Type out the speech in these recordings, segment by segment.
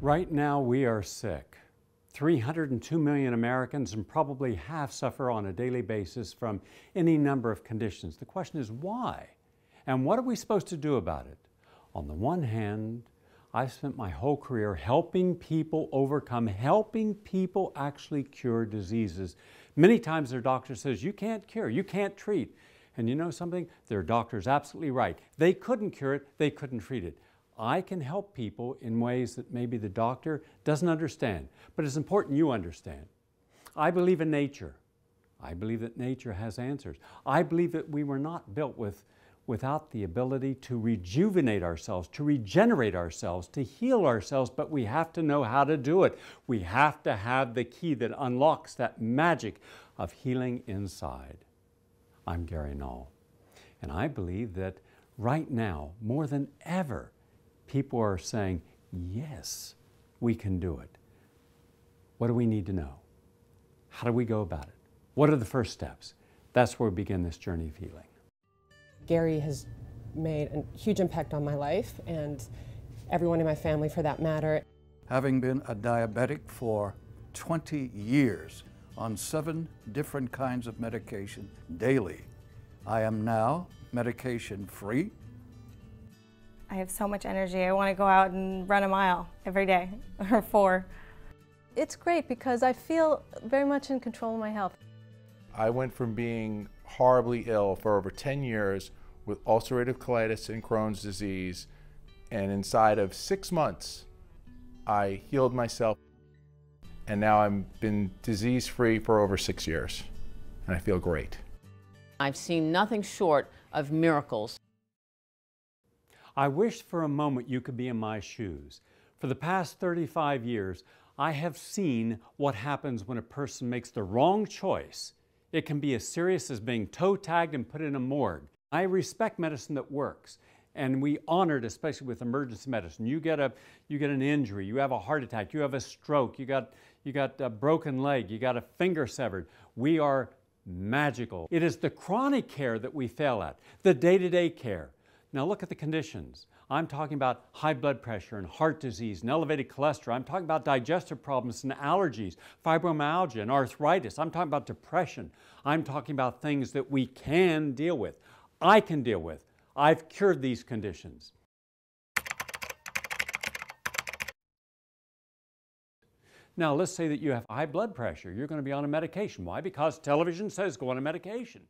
Right now we are sick. 302 million Americans, and probably half suffer on a daily basis from any number of conditions. The question is why? And what are we supposed to do about it? On the one hand, I've spent my whole career helping people overcome, helping people actually cure diseases. Many times their doctor says, you can't cure, you can't treat. And you know something? Their doctor's absolutely right. They couldn't cure it, they couldn't treat it. I can help people in ways that maybe the doctor doesn't understand, but it's important you understand. I believe in nature. I believe that nature has answers. I believe that we were not built without the ability to rejuvenate ourselves, to regenerate ourselves, to heal ourselves, but we have to know how to do it. We have to have the key that unlocks that magic of healing inside. I'm Gary Null, and I believe that right now, more than ever, people are saying, yes, we can do it. What do we need to know? How do we go about it? What are the first steps? That's where we begin this journey of healing. Gary has made a huge impact on my life and everyone in my family for that matter. Having been a diabetic for 20 years on 7 different kinds of medication daily, I am now medication-free. I have so much energy. I want to go out and run a mile every day, or 4. It's great because I feel very much in control of my health. I went from being horribly ill for over 10 years with ulcerative colitis and Crohn's disease, and inside of 6 months, I healed myself, and now I've been disease-free for over 6 years, and I feel great. I've seen nothing short of miracles. I wish for a moment you could be in my shoes. For the past 35 years, I have seen what happens when a person makes the wrong choice. It can be as serious as being toe-tagged and put in a morgue. I respect medicine that works, and we honor it, especially with emergency medicine. You get an injury, you have a heart attack, you have a stroke, you got a broken leg, you got a finger severed. We are magical. It is the chronic care that we fail at, the day-to-day care. Now look at the conditions. I'm talking about high blood pressure and heart disease and elevated cholesterol. I'm talking about digestive problems and allergies, fibromyalgia and arthritis. I'm talking about depression. I'm talking about things that we can deal with. I can deal with. I've cured these conditions. Now let's say that you have high blood pressure. You're going to be on a medication. Why? Because television says go on a medication.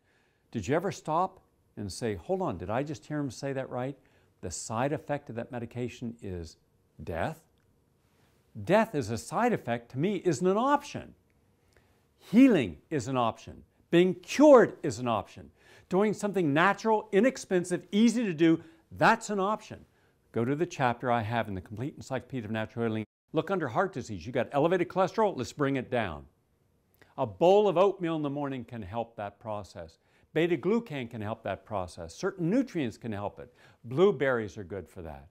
Did you ever stop and say, hold on, did I just hear him say that right? The side effect of that medication is death. Death as a side effect, to me, isn't an option. Healing is an option. Being cured is an option. Doing something natural, inexpensive, easy to do, that's an option. Go to the chapter I have in the Complete Encyclopedia of Natural Healing. Look under heart disease. You got elevated cholesterol, let's bring it down. A bowl of oatmeal in the morning can help that process. Beta-glucan can help that process. Certain nutrients can help it. Blueberries are good for that.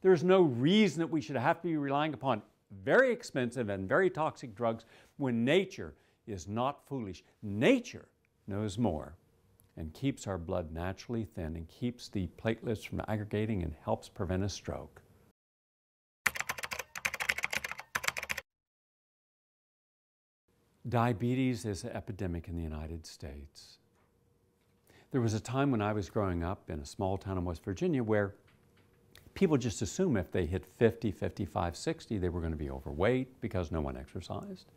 There's no reason that we should have to be relying upon very expensive and very toxic drugs when nature is not foolish. Nature knows more and keeps our blood naturally thin and keeps the platelets from aggregating and helps prevent a stroke. Diabetes is an epidemic in the United States. There was a time when I was growing up in a small town in West Virginia where people just assume if they hit 50, 55, 60, they were going to be overweight because no one exercised.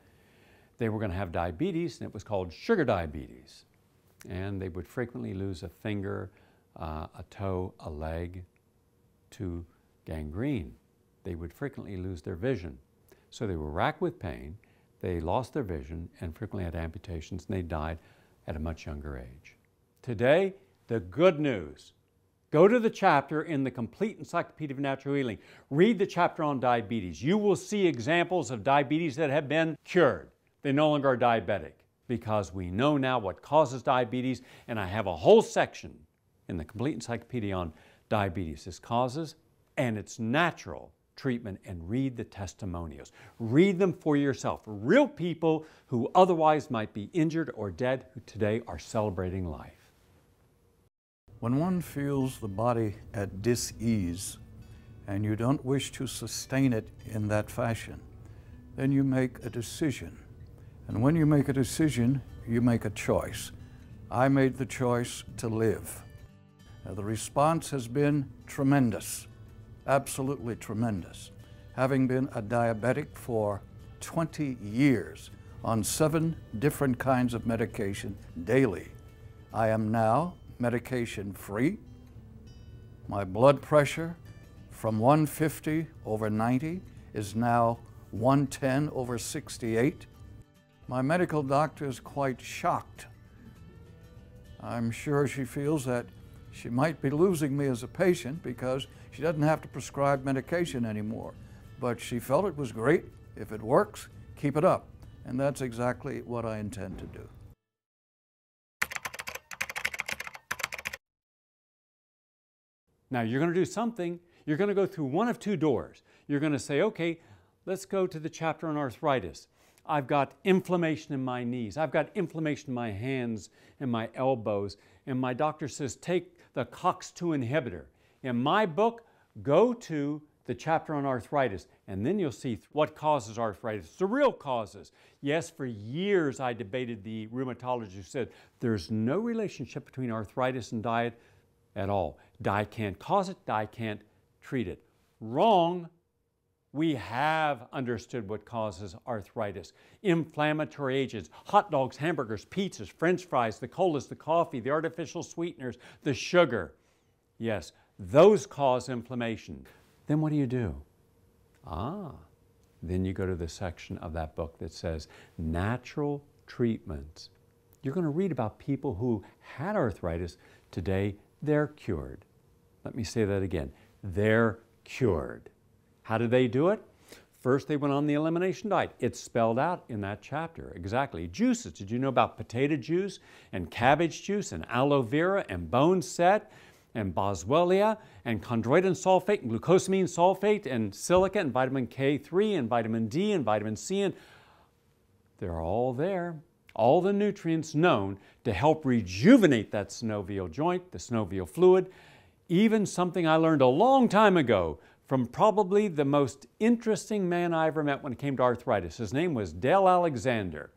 They were going to have diabetes, and it was called sugar diabetes. And they would frequently lose a finger, a toe, a leg to gangrene. They would frequently lose their vision. So they were racked with pain, they lost their vision, and frequently had amputations, and they died at a much younger age. Today, the good news. Go to the chapter in the Complete Encyclopedia of Natural Healing. Read the chapter on diabetes. You will see examples of diabetes that have been cured. They no longer are diabetic because we know now what causes diabetes, and I have a whole section in the Complete Encyclopedia on diabetes, its causes and its natural treatment, and read the testimonials. Read them for yourself. Real people who otherwise might be injured or dead who today are celebrating life. When one feels the body at dis-ease, and you don't wish to sustain it in that fashion, then you make a decision. And when you make a decision, you make a choice. I made the choice to live. The response has been tremendous, absolutely tremendous. Having been a diabetic for 20 years on 7 different kinds of medication daily, I am now medication-free. My blood pressure from 150 over 90 is now 110 over 68. My medical doctor is quite shocked. I'm sure she feels that she might be losing me as a patient because she doesn't have to prescribe medication anymore. But she felt it was great. If it works, keep it up. And that's exactly what I intend to do. Now you're going to do something. You're going to go through one of 2 doors. You're going to say, okay, let's go to the chapter on arthritis. I've got inflammation in my knees. I've got inflammation in my hands and my elbows. And my doctor says, take the COX-2 inhibitor. In my book, go to the chapter on arthritis, and then you'll see what causes arthritis, the real causes. Yes, for years I debated the rheumatologist who said there's no relationship between arthritis and diet at all. Diet can't cause it, diet can't treat it. Wrong. We have understood what causes arthritis. Inflammatory agents, hot dogs, hamburgers, pizzas, French fries, the colas, the coffee, the artificial sweeteners, the sugar. Yes, those cause inflammation. Then what do? Then you go to the section of that book that says natural treatments. You're going to read about people who had arthritis. Today, they're cured. Let me say that again. They're cured. How did they do it? First, they went on the elimination diet. It's spelled out in that chapter, exactly. Juices, did you know about potato juice and cabbage juice and aloe vera and bone set and boswellia and chondroitin sulfate and glucosamine sulfate and silica and vitamin K3 and vitamin D and vitamin C, and they're all there. All the nutrients known to help rejuvenate that synovial joint, the synovial fluid. Even something I learned a long time ago from probably the most interesting man I ever met when it came to arthritis. His name was Dale Alexander.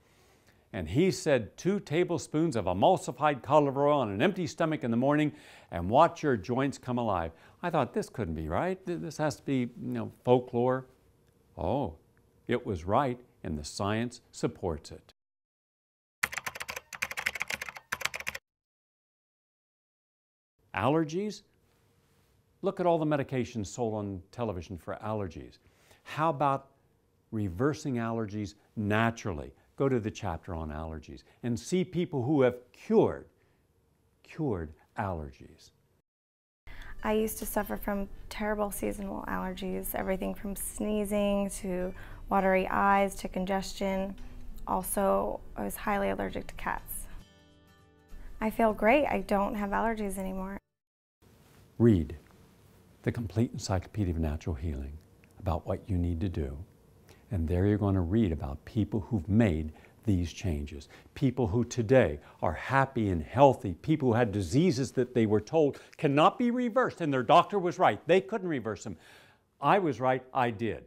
And he said 2 tablespoons of emulsified cod liver oil on an empty stomach in the morning and watch your joints come alive. I thought, this couldn't be right. This has to be, folklore. Oh, it was right, and the science supports it. Allergies? Look at all the medications sold on television for allergies. How about reversing allergies naturally? Go to the chapter on allergies and see people who have cured allergies. I used to suffer from terrible seasonal allergies, everything from sneezing to watery eyes to congestion. Also, I was highly allergic to cats. I feel great. I don't have allergies anymore. Read The Complete Encyclopedia of Natural Healing about what you need to do. And there you're going to read about people who've made these changes. People who today are happy and healthy. People who had diseases that they were told cannot be reversed. And their doctor was right. They couldn't reverse them. I was right. I did.